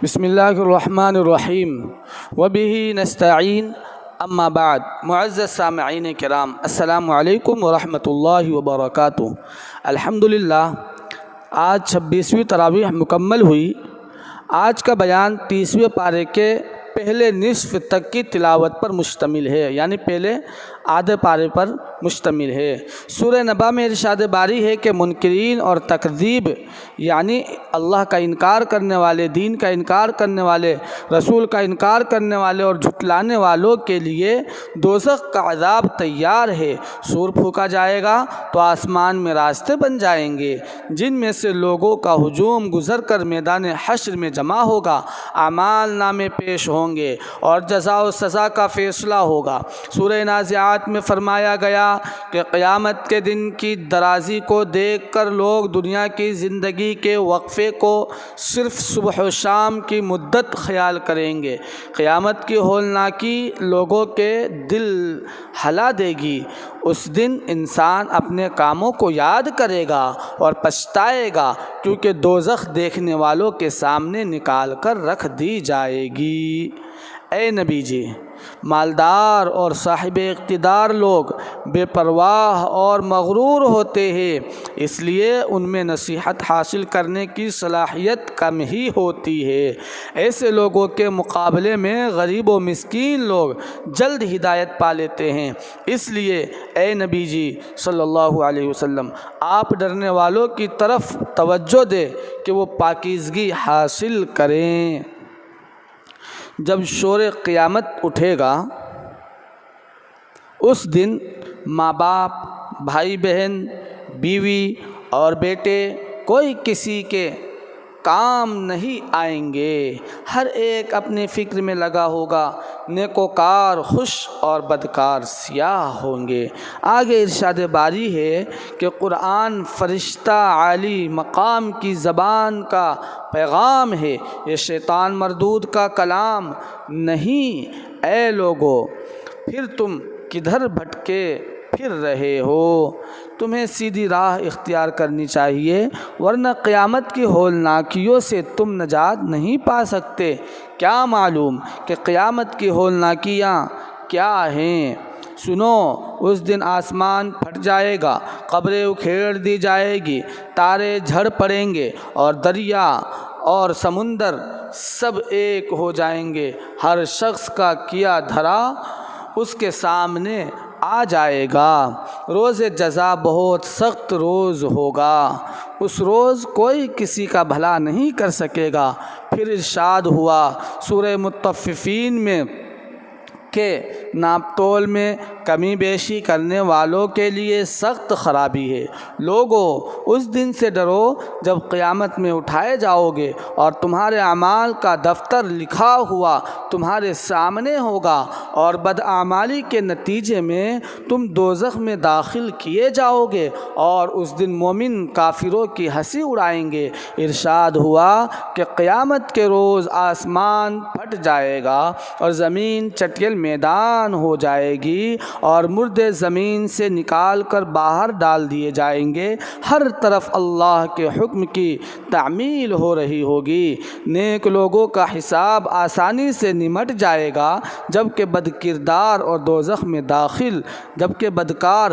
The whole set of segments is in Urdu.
بسم اللہ الرحمن الرحیم وبہ نستعین اما بعد معزز سامعین کرام السلام علیکم ورحمۃ اللہ وبرکاتہ۔ الحمدللہ آج 26ویں تراویح مکمل ہوئی۔ آج کا بیان 30ویں پارے کے پہلے نصف تک کی تلاوت پر مشتمل ہے، یعنی پہلے آدھے پارے پر مشتمل ہے۔ سورہ نبا میں ارشاد باری ہے کہ منکرین اور تکذیب یعنی اللہ کا انکار کرنے والے، دین کا انکار کرنے والے، رسول کا انکار کرنے والے اور جھٹلانے والوں کے لیے دوزخ کا عذاب تیار ہے۔ سور پھونکا جائے گا تو آسمان میں راستے بن جائیں گے جن میں سے لوگوں کا ہجوم گزر کر میدان حشر میں جمع ہوگا، اعمال نامے پیش ہوں گے اور جزا و سزا کا فیصلہ ہوگا۔ سورہ نازعات میں فرمایا گیا کہ قیامت کے دن کی درازی کو دیکھ کر لوگ دنیا کی زندگی کے وقفے کو صرف صبح و شام کی مدت خیال کریں گے۔ قیامت کی ہولناکی لوگوں کے دل ہلا دے گی۔ اس دن انسان اپنے کاموں کو یاد کرے گا اور پچھتائے گا، کیونکہ دوزخ دیکھنے والوں کے سامنے نکال کر رکھ دی جائے گی۔ اے نبی جی، مالدار اور صاحب اقتدار لوگ بے پرواہ اور مغرور ہوتے ہیں، اس لیے ان میں نصیحت حاصل کرنے کی صلاحیت کم ہی ہوتی ہے۔ ایسے لوگوں کے مقابلے میں غریب و مسکین لوگ جلد ہدایت پا لیتے ہیں۔ اس لیے اے نبی جی صلی اللہ علیہ وسلم، آپ ڈرنے والوں کی طرف توجہ دیں کہ وہ پاکیزگی حاصل کریں۔ جب شور قیامت اٹھے گا اس دن ماں باپ، بھائی بہن، بیوی اور بیٹے کوئی کسی کے کام نہیں آئیں گے۔ ہر ایک اپنی فکر میں لگا ہوگا، نیکوکار خوش اور بدکار سیاہ ہوں گے۔ آگے ارشاد باری ہے کہ قرآن فرشتہ عالی مقام کی زبان کا پیغام ہے، یہ شیطان مردود کا کلام نہیں۔ اے لوگو، پھر تم کدھر بھٹکے پھر رہے ہو؟ تمہیں سیدھی راہ اختیار کرنی چاہیے، ورنہ قیامت کی ہولناکیوں سے تم نجات نہیں پا سکتے۔ کیا معلوم کہ قیامت کی ہولناکیاں کیا ہیں؟ سنو، اس دن آسمان پھٹ جائے گا، قبریں اکھیڑ دی جائے گی، تارے جھڑ پڑیں گے اور دریا اور سمندر سب ایک ہو جائیں گے۔ ہر شخص کا کیا دھرا اس کے سامنے آ جائے گا۔ روز جزا بہت سخت روز ہوگا، اس روز کوئی کسی کا بھلا نہیں کر سکے گا۔ پھر ارشاد ہوا سورہ مطففین میں کہ ناپ تول میں کمی بیشی کرنے والوں کے لیے سخت خرابی ہے۔ لوگو، اس دن سے ڈرو جب قیامت میں اٹھائے جاؤ گے اور تمہارے اعمال کا دفتر لکھا ہوا تمہارے سامنے ہوگا، اور بداعمالی کے نتیجے میں تم دوزخ میں داخل کیے جاؤ گے، اور اس دن مومن کافروں کی ہنسی اڑائیں گے۔ ارشاد ہوا کہ قیامت کے روز آسمان پھٹ جائے گا اور زمین چٹیل میدان ہو جائے گی، اور مردے زمین سے نکال کر باہر ڈال دیے جائیں گے۔ ہر طرف اللہ کے حکم کی تعمیل ہو رہی ہوگی۔ نیک لوگوں کا حساب آسانی سے نمٹ جائے گا، جبکہ بدکردار اور بدکار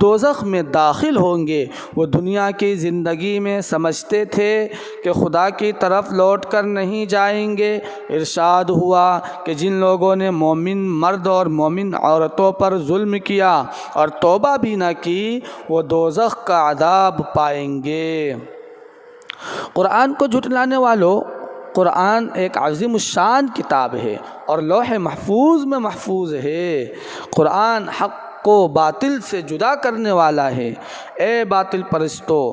دوزخ میں داخل ہوں گے۔ وہ دنیا کی زندگی میں سمجھتے تھے کہ خدا کی طرف لوٹ کر نہیں جائیں گے۔ ارشاد ہوا کہ جن لوگوں نے مومن مرد اور مومن عورتوں پر ظلم کیا اور توبہ بھی نہ کی، وہ دوزخ کا عذاب پائیں گے۔ قرآن کو جھٹلانے والوں، قرآن ایک عظیم الشان کتاب ہے اور لوح محفوظ میں محفوظ ہے۔ قرآن حق کو باطل سے جدا کرنے والا ہے۔ اے باطل پرستو،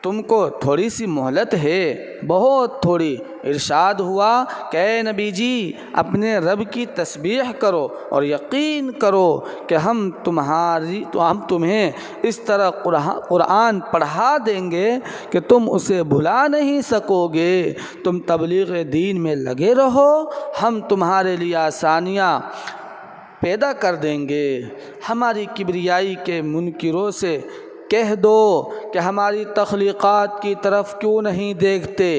تم کو تھوڑی سی مہلت ہے، بہت تھوڑی۔ ارشاد ہوا کہ اے نبی جی، اپنے رب کی تسبیح کرو اور یقین کرو کہ ہم تمہیں اس طرح قرآن پڑھا دیں گے کہ تم اسے بھلا نہیں سکو گے۔ تم تبلیغ دین میں لگے رہو، ہم تمہارے لیے آسانیاں پیدا کر دیں گے۔ ہماری کبریائی کے منکروں سے کہہ دو کہ ہماری تخلیقات کی طرف کیوں نہیں دیکھتے؟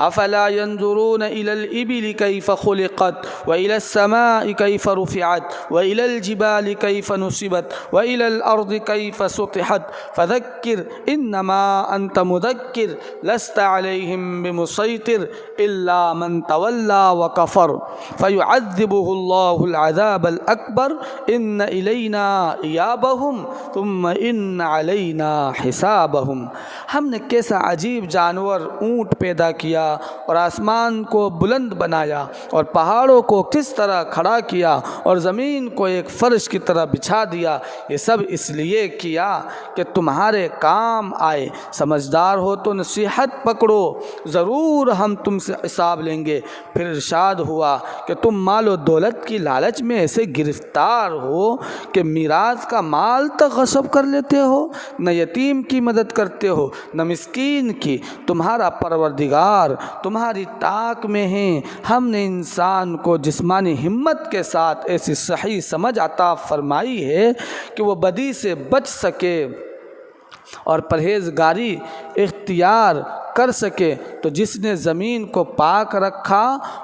افلا ينظرون الى الابل كيف خلقت والى السماء كيف رفعت والى الجبال كيف نصبت والى الارض كيف سطحت فذكر انما انت مذكر لست عليهم بمسيطر الا من تولى وكفر فيعذبه الله العذاب الاكبر ان الينا ايابهم ثم ان علينا حسابهم۔ ہم نے کیسا عجیب جانور اونٹ پیدا کیا اور آسمان کو بلند بنایا اور پہاڑوں کو کس طرح کھڑا کیا اور زمین کو ایک فرش کی طرح بچھا دیا، یہ سب اس لیے کیا کہ تمہارے کام آئے۔ سمجھدار ہو تو نصیحت پکڑو، ضرور ہم تم سے حساب لیں گے۔ پھر ارشاد ہوا کہ تم مال و دولت کی لالچ میں ایسے گرفتار ہو کہ میراث کا مال تک غصب کر لیتے ہو، نہ یتیم کی مدد کرتے ہو نہ مسکین کی۔ تمہارا پروردگار تمہاری طاق میں ہے۔ ہم نے انسان کو جسمانی ہمت کے ساتھ ایسی صحیح سمجھ عطا فرمائی ہے کہ وہ بدی سے بچ سکے اور پرہیزگاری اختیار کر سکے، تو جس نے زمین کو پاک رکھا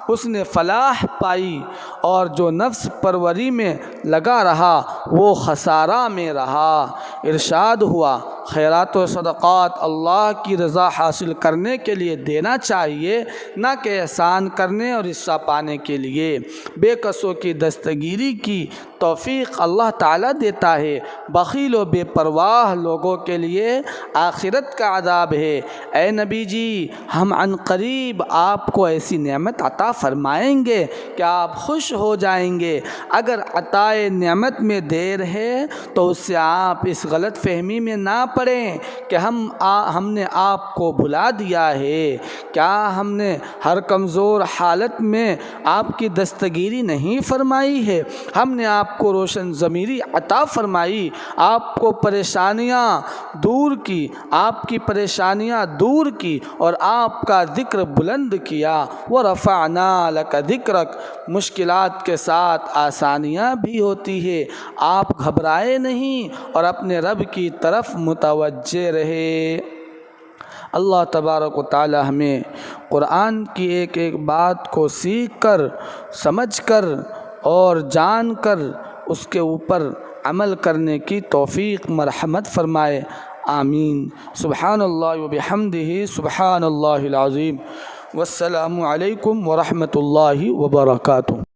اس نے فلاح پائی، اور جو نفس پروری میں لگا رہا وہ خسارہ میں رہا۔ ارشاد ہوا خیرات و صدقات اللہ کی رضا حاصل کرنے کے لیے دینا چاہیے، نہ کہ احسان کرنے اور حصہ پانے کے لیے۔ بے کسوں کی دستگیری کی توفیق اللہ تعالیٰ دیتا ہے، بخیل و بے پرواہ لوگوں کے لیے آخرت کا عذاب ہے۔ اے نبی جی، ہم عن قریب آپ کو ایسی نعمت عطا فرمائیں گے کہ آپ خوش ہو جائیں گے۔ اگر عطائے نعمت میں دیر ہے تو اس سے آپ اس غلط فہمی میں نہ پڑیں کہ ہم نے آپ کو بھلا دیا ہے۔ کیا ہم نے ہر کمزور حالت میں آپ کی دستگیری نہیں فرمائی ہے؟ ہم نے آپ کو روشن ضمیری عطا فرمائی، آپ کو پریشانیاں دور کی، آپ کی پریشانیاں دور کی اور آپ کا ذکر بلند کیا۔ وَرَفَعْنَا لَكَ ذِكْرَكَ، مشکلات کے ساتھ آسانیاں بھی ہوتی ہے۔ آپ گھبرائے نہیں اور اپنے رب کی طرف متوجہ رہے۔ اللہ تبارک و تعالی ہمیں قرآن کی ایک ایک بات کو سیکھ کر، سمجھ کر اور جان کر اس کے اوپر عمل کرنے کی توفیق مرحمت فرمائے، آمین۔ سبحان اللہ و بحمدہ، سبحان اللہ العظیم۔ والسلام علیکم ورحمۃ اللہ وبرکاتہ۔